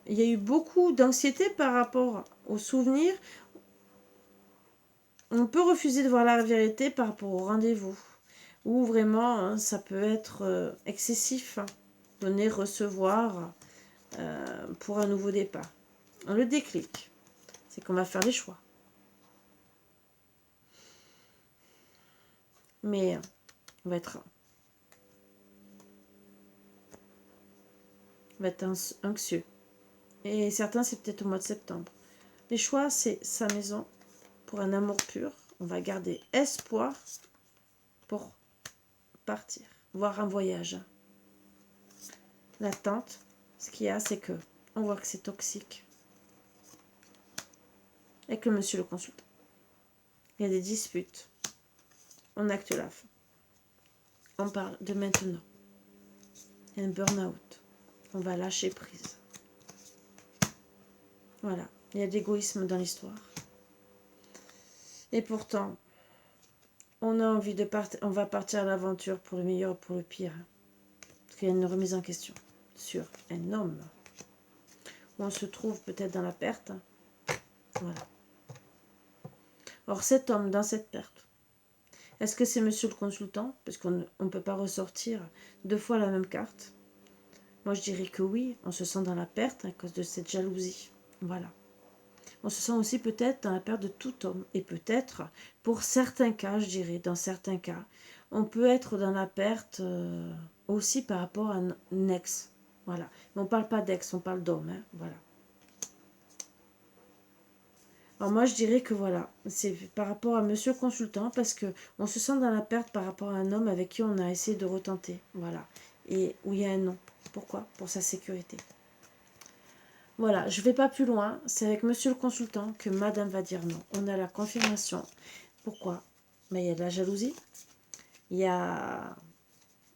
A: il y a eu beaucoup d'anxiété par rapport aux souvenirs. On peut refuser de voir la vérité par rapport au rendez-vous. Ou vraiment, hein, ça peut être excessif. Hein, donner, recevoir pour un nouveau départ. Le déclic, c'est qu'on va faire des choix. Mais on va être anxieux. Et certains, c'est peut-être au mois de septembre. Les choix, c'est sa maison pour un amour pur. On va garder espoir pour partir, voir un voyage. L'attente, ce qu'il y a, c'est que on voit que c'est toxique. Avec le monsieur le consultant. Il y a des disputes. On acte la fin. On parle de maintenant. Il y a un burn-out. On va lâcher prise. Voilà. Il y a de l'égoïsme dans l'histoire. Et pourtant, on a envie de partir. On va partir à l'aventure pour le meilleur ou pour le pire. Parce qu'il y a une remise en question sur un homme. Où on se trouve peut-être dans la perte. Voilà. Or, cet homme dans cette perte, est-ce que c'est monsieur le consultant? Parce qu'on ne peut pas ressortir 2 fois la même carte. Moi, je dirais que oui, on se sent dans la perte à cause de cette jalousie. Voilà. On se sent aussi peut-être dans la perte de tout homme. Et peut-être, pour certains cas, je dirais, dans certains cas, on peut être dans la perte aussi par rapport à un ex. Voilà. Mais on ne parle pas d'ex, on parle d'homme. Hein. Voilà. Alors moi, je dirais que voilà, c'est par rapport à monsieur le consultant, parce que on se sent dans la perte par rapport à un homme avec qui on a essayé de retenter. Voilà. Et où il y a un non. Pourquoi? Pour sa sécurité. Voilà, je ne vais pas plus loin. C'est avec monsieur le consultant que madame va dire non. On a la confirmation. Pourquoi? Ben, il y a de la jalousie. Il y a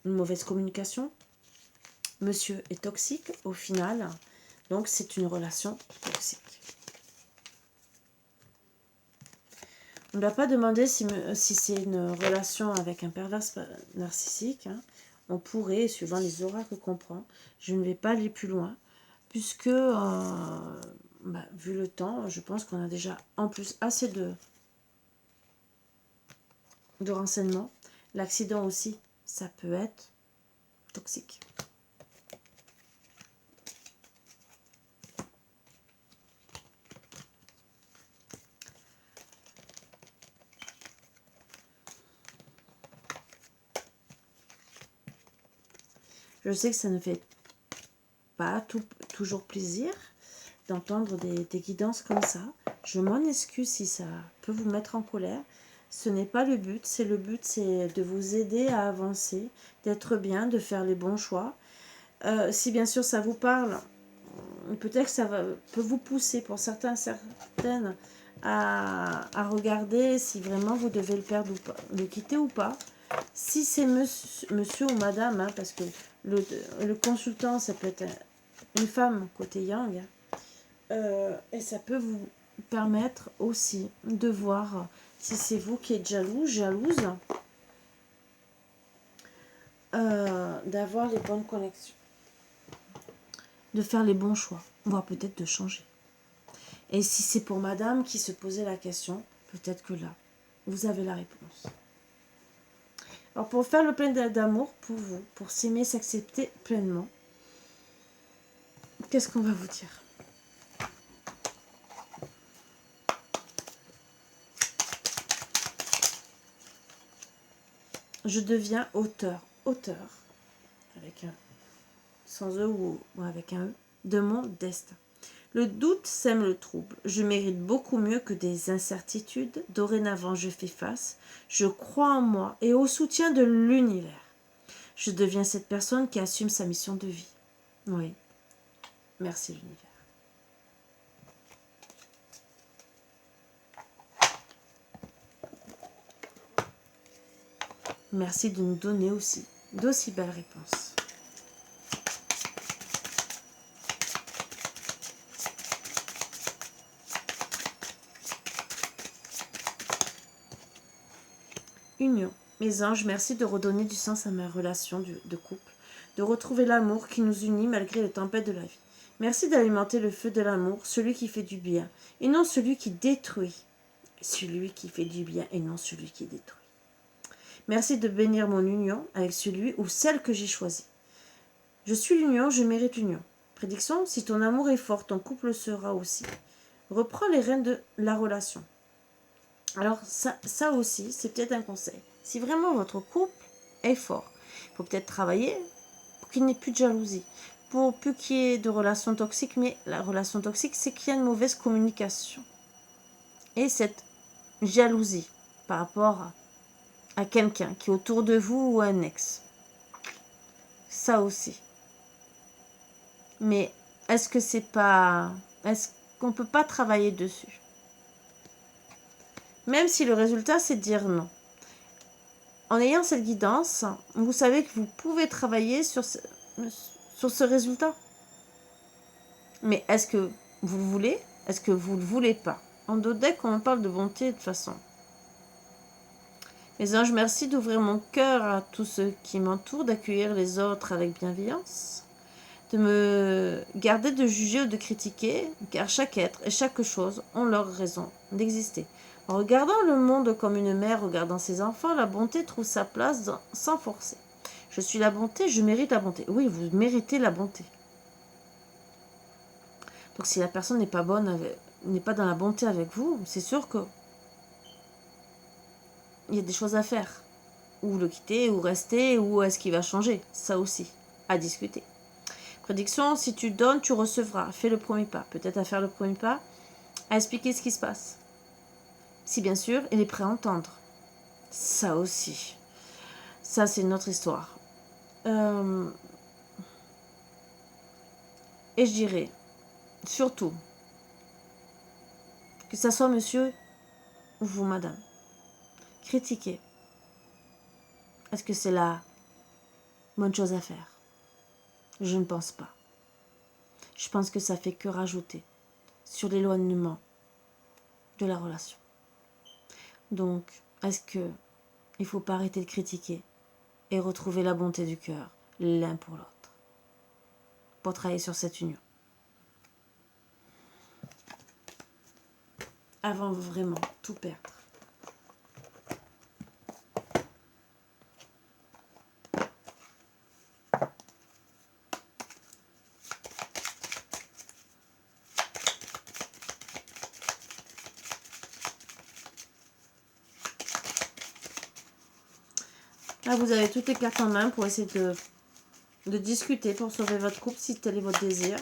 A: une mauvaise communication. Monsieur est toxique au final. Donc, c'est une relation toxique. On ne doit pas demander si c'est une relation avec un pervers narcissique. Hein. On pourrait, suivant les oracles qu'on prend, je ne vais pas aller plus loin, puisque, vu le temps, je pense qu'on a déjà en plus assez de renseignements. L'accident aussi, ça peut être toxique. Je sais que ça ne fait pas toujours plaisir d'entendre des guidances comme ça. Je m'en excuse si ça peut vous mettre en colère. Ce n'est pas le but. C'est de vous aider à avancer, d'être bien, de faire les bons choix. Si bien sûr ça vous parle, peut-être que peut vous pousser pour certaines à regarder si vraiment vous devez le perdre ou pas, le quitter ou pas. Si c'est monsieur ou madame, hein, parce que le consultant, ça peut être une femme côté yang, et ça peut vous permettre aussi de voir si c'est vous qui êtes jalouse, d'avoir les bonnes connexions, de faire les bons choix, voire peut-être de changer. Et si c'est pour madame qui se posait la question, peut-être que là, vous avez la réponse. Alors pour faire le plein d'amour pour vous, pour s'aimer, s'accepter pleinement, qu'est-ce qu'on va vous dire? Je deviens auteur, avec un sans E ou avec un E, de mon destin. Le doute sème le trouble. Je mérite beaucoup mieux que des incertitudes. Dorénavant, je fais face. Je crois en moi et au soutien de l'univers. Je deviens cette personne qui assume sa mission de vie. Oui. Merci l'univers. Merci de nous donner aussi d'aussi belles réponses. Union. Mes anges, merci de redonner du sens à ma relation de couple, de retrouver l'amour qui nous unit malgré les tempêtes de la vie. Merci d'alimenter le feu de l'amour, celui qui fait du bien, et non celui qui détruit. Celui qui fait du bien et non celui qui détruit. Merci de bénir mon union avec celui ou celle que j'ai choisi. Je suis l'union, je mérite l'union. Prédiction, si ton amour est fort, ton couple le sera aussi. Reprends les rênes de la relation. Alors ça aussi, c'est peut-être un conseil. Si vraiment votre couple est fort, il faut peut-être travailler pour qu'il n'y ait plus de jalousie, pour plus qu'il y ait de relations toxiques, mais la relation toxique, c'est qu'il y a une mauvaise communication. Et cette jalousie par rapport à quelqu'un qui est autour de vous ou un ex. Ça aussi. Mais est-ce que c'est pas... Est-ce qu'on peut pas travailler dessus? Même si le résultat, c'est de dire non. En ayant cette guidance, vous savez que vous pouvez travailler sur ce résultat. Mais est-ce que vous le voulez? Est-ce que vous ne le voulez pas? En deck, on parle de bonté de toute façon. Mes anges, merci d'ouvrir mon cœur à tous ceux qui m'entourent, d'accueillir les autres avec bienveillance, de me garder de juger ou de critiquer, car chaque être et chaque chose ont leur raison d'exister. En regardant le monde comme une mère regardant ses enfants, la bonté trouve sa place sans forcer. Je suis la bonté, je mérite la bonté. Oui, vous méritez la bonté. Donc si la personne n'est pas bonne, n'est pas dans la bonté avec vous, c'est sûr que il y a des choses à faire. Ou le quitter, ou rester, ou est-ce qu'il va changer? Ça aussi, à discuter. Prédiction, si tu donnes, tu recevras. Fais le premier pas. Peut-être à faire le premier pas, à expliquer ce qui se passe. Si bien sûr, il est prêt à entendre. Ça aussi. Ça, c'est une autre histoire. Et je dirais, surtout, que ça soit monsieur ou vous, madame, critiquez. Est-ce que c'est la bonne chose à faire? Je ne pense pas. Je pense que ça fait que rajouter sur l'éloignement de la relation. Donc, est-ce que il faut pas arrêter de critiquer et retrouver la bonté du cœur l'un pour l'autre pour travailler sur cette union avant vraiment tout perdre. Là, vous avez toutes les cartes en main pour essayer de discuter, pour sauver votre couple si tel est votre désir.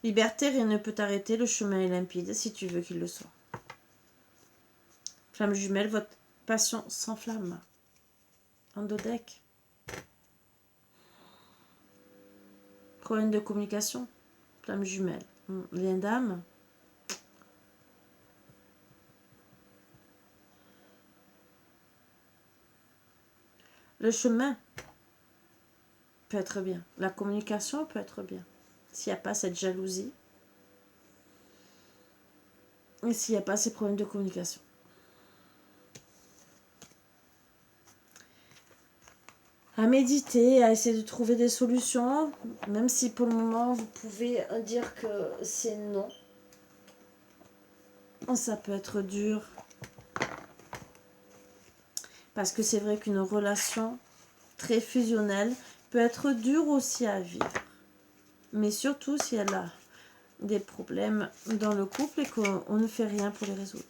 A: Liberté, rien ne peut t'arrêter, le chemin est limpide si tu veux qu'il le soit. Flamme jumelle, votre passion s'enflamme. Endodec. Problème de communication. Flamme jumelle. Lien d'âme. Le chemin peut être bien. La communication peut être bien. S'il n'y a pas cette jalousie. Et s'il n'y a pas ces problèmes de communication. À méditer, à essayer de trouver des solutions. Même si pour le moment, vous pouvez dire que c'est non. Ça peut être dur. Parce que c'est vrai qu'une relation très fusionnelle peut être dure aussi à vivre. Mais surtout si elle a des problèmes dans le couple et qu'on ne fait rien pour les résoudre.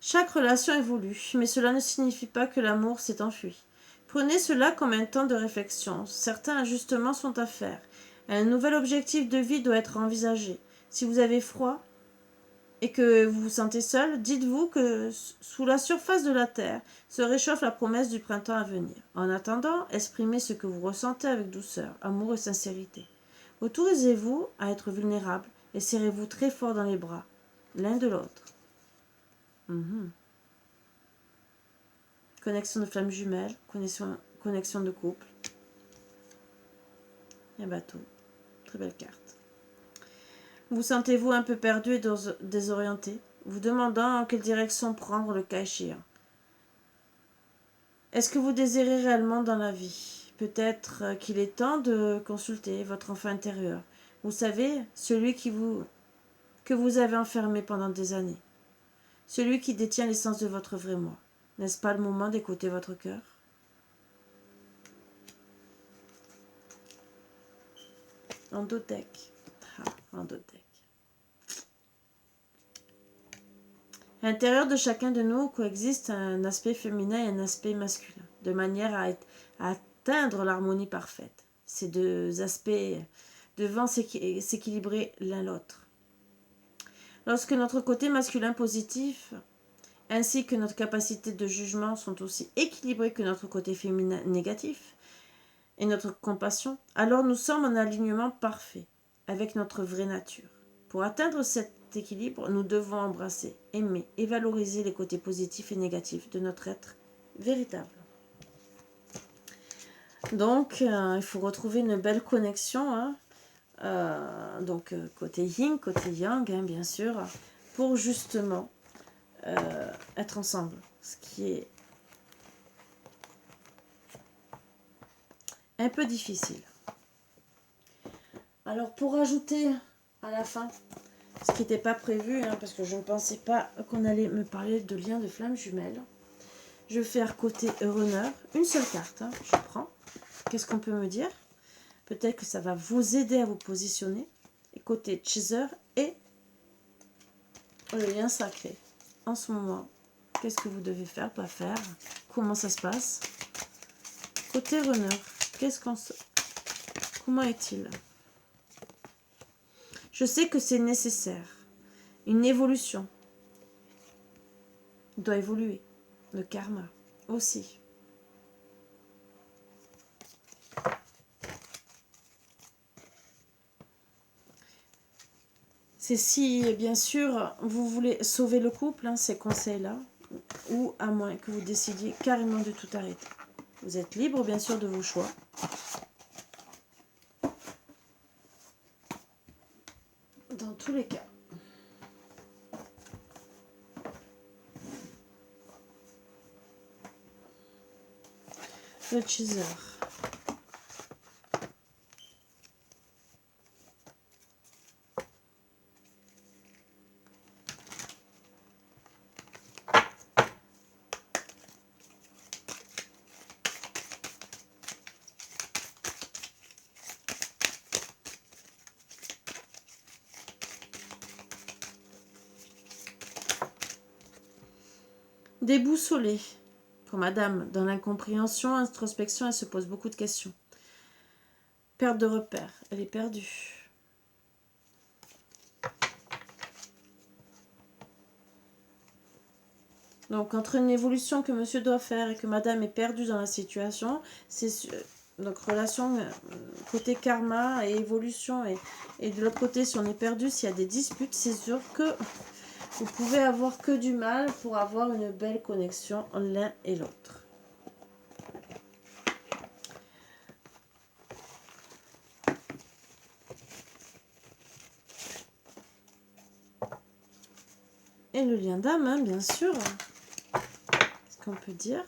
A: Chaque relation évolue, mais cela ne signifie pas que l'amour s'est enfui. Prenez cela comme un temps de réflexion. Certains ajustements sont à faire. Un nouvel objectif de vie doit être envisagé. Si vous avez froid et que vous vous sentez seul, dites-vous que sous la surface de la terre se réchauffe la promesse du printemps à venir. En attendant, exprimez ce que vous ressentez avec douceur, amour et sincérité. Autorisez-vous à être vulnérable et serrez-vous très fort dans les bras, l'un de l'autre. Connexion de flamme jumelle, connexion de couple. Et bateau. Très belle carte. Vous sentez-vous un peu perdu et désorienté, vous demandant en quelle direction prendre le cas échéant. Est-ce que vous désirez réellement dans la vie? Peut-être qu'il est temps de consulter votre enfant intérieur. Vous savez, celui que vous avez enfermé pendant des années. Celui qui détient l'essence de votre vrai moi. N'est-ce pas le moment d'écouter votre cœur? Endotech. Endotech. À l'intérieur de chacun de nous coexiste un aspect féminin et un aspect masculin, de manière à atteindre l'harmonie parfaite. Ces deux aspects devant s'équilibrer l'un l'autre. Lorsque notre côté masculin positif ainsi que notre capacité de jugement sont aussi équilibrés que notre côté féminin négatif et notre compassion, alors nous sommes en alignement parfait avec notre vraie nature. Pour atteindre cet équilibre, nous devons embrasser, aimer et valoriser les côtés positifs et négatifs de notre être véritable. Donc, il faut retrouver une belle connexion, côté yin, côté yang, bien sûr, pour justement être ensemble, ce qui est un peu difficile. Alors, pour ajouter à la fin, ce qui n'était pas prévu, parce que je ne pensais pas qu'on allait me parler de lien de flammes jumelles, je vais faire côté runner, une seule carte, je prends. Qu'est-ce qu'on peut me dire? Peut-être que ça va vous aider à vous positionner. Et côté chaser et le lien sacré. En ce moment, qu'est-ce que vous devez faire, pas faire? Comment ça se passe? Côté runner, comment est-il? Je sais que c'est nécessaire. Une évolution doit évoluer. Le karma aussi. C'est si, bien sûr, vous voulez sauver le couple, ces conseils-là, ou à moins que vous décidiez carrément de tout arrêter. Vous êtes libre, bien sûr, de vos choix. Dans tous les cas. Le chaser. Déboussolée. Pour madame, dans l'incompréhension, introspection, elle se pose beaucoup de questions. Perte de repère, elle est perdue. Donc, entre une évolution que monsieur doit faire et que madame est perdue dans la situation, c'est donc relation côté karma et évolution. Et de l'autre côté, si on est perdu, s'il y a des disputes, c'est sûr que vous pouvez avoir que du mal pour avoir une belle connexion l'un et l'autre. Et le lien d'âme, bien sûr. Ce qu'on peut dire.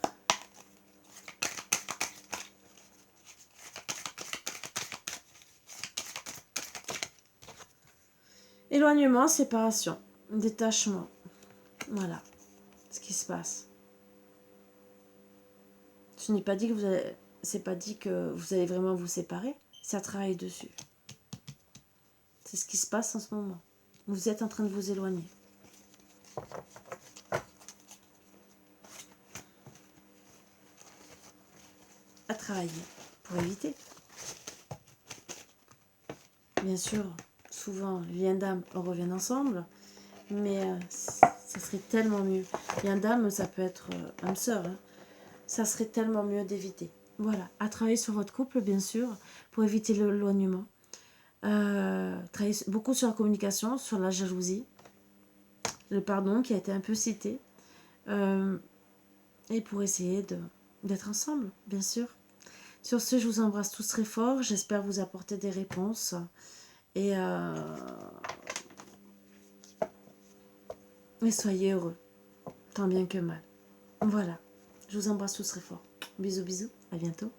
A: Éloignement, séparation, détachement. Voilà ce qui se passe. Ce n'est pas dit que c'est pas dit que vous allez vraiment vous séparer. Ça travaille dessus. C'est ce qui se passe en ce moment. Vous êtes en train de vous éloigner. À travailler pour éviter. Bien sûr, souvent, les liens d'âme reviennent ensemble, mais ça serait tellement mieux. Lien d'âme, ça peut être âme-sœur. Ça serait tellement mieux d'éviter. Voilà, à travailler sur votre couple, bien sûr, pour éviter l'éloignement. Travailler beaucoup sur la communication, sur la jalousie, le pardon qui a été un peu cité, et pour essayer d'être ensemble, bien sûr. Sur ce, je vous embrasse tous très fort. J'espère vous apporter des réponses. Et et soyez heureux, tant bien que mal. Voilà, je vous embrasse tous très fort. Bisous, bisous, à bientôt.